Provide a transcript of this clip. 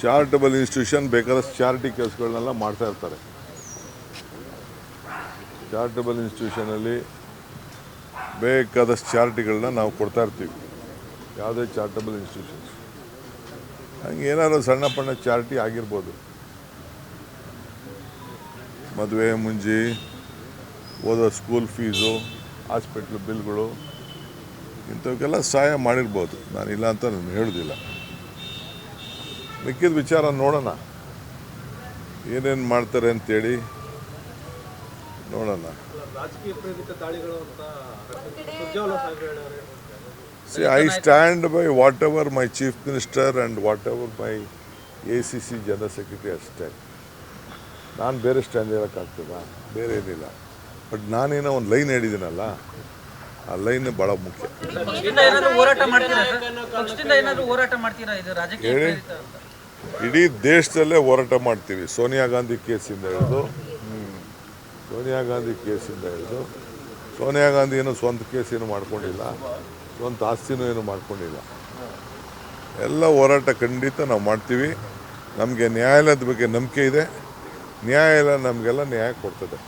Charitable institution ಬೇಕಾದಷ್ಟು charity ಕೆಲಸಗಳನ್ನೆಲ್ಲ ಮಾಡ್ತಾ ಇರ್ತಾರೆ. ಚಾರಿಟಬಲ್ ಇನ್ಸ್ಟಿಟ್ಯೂಷನಲ್ಲಿ ಬೇಕಾದಷ್ಟು ಚಾರಿಟಿಗಳನ್ನ ನಾವು ಕೊಡ್ತಾ ಇರ್ತೀವಿ. ಯಾವುದೇ ಚಾರಿಟಬಲ್ ಇನ್ಸ್ಟಿಟ್ಯೂಷನ್ಸ್ ಹಂಗೆ ಏನಾದ್ರು ಸಣ್ಣ ಪಣ್ಣ ಚಾರಿಟಿ ಆಗಿರ್ಬೋದು. ಮದುವೆ ಮುಂಜಿ, ಓದೋ ಸ್ಕೂಲ್ ಫೀಸು, ಹಾಸ್ಪಿಟ್ಲ್ ಬಿಲ್ಗಳು, ಇಂಥವಕ್ಕೆಲ್ಲ ಸಹಾಯ ಮಾಡಿರ್ಬೋದು. ನಾನಿಲ್ಲ ಅಂತ ನಾನು ಹೇಳೋದಿಲ್ಲ. ಮಿಕ್ಕಿದ ವಿಚಾರ ನೋಡೋಣ, ಏನೇನು ಮಾಡ್ತಾರೆ ಅಂತೇಳಿ ನೋಡೋಣ. See, I stand by whatever my Chief Minister and whatever my ACC General Secretary has said. ನಾನು ಬೇರೆ ಸ್ಟ್ಯಾಂಡ್ ಹೇಳೋಕ್ಕಾಗ್ತದ? ಬೇರೆ ಏನಿಲ್ಲ. ಬಟ್ ನಾನೇನೋ ಒಂದು ಲೈನ್ ಹೇಳಿದ್ದೀನಲ್ಲ, ಆ ಲೈನ್ ಭಾಳ ಮುಖ್ಯ. ಹೇಳಿ, ಇಡೀ ದೇಶದಲ್ಲೇ ಹೋರಾಟ ಮಾಡ್ತೀವಿ. ಸೋನಿಯಾ ಗಾಂಧಿ ಕೇಸಿಂದ ಹಿಡಿದು ಸೋನಿಯಾ ಗಾಂಧಿ ಏನು ಸ್ವಂತ ಕೇಸೇನು ಮಾಡ್ಕೊಂಡಿಲ್ಲ, ಸ್ವಂತ ಆಸ್ತಿನೂ ಏನು ಮಾಡ್ಕೊಂಡಿಲ್ಲ. ಎಲ್ಲ ಹೋರಾಟ ಖಂಡಿತ ನಾವು ಮಾಡ್ತೀವಿ. ನಮಗೆ ನ್ಯಾಯಾಲಯದ ಬಗ್ಗೆ ನಂಬಿಕೆ ಇದೆ. ನ್ಯಾಯಾಲಯ ನಮಗೆಲ್ಲ ನ್ಯಾಯ ಕೊಡ್ತದೆ.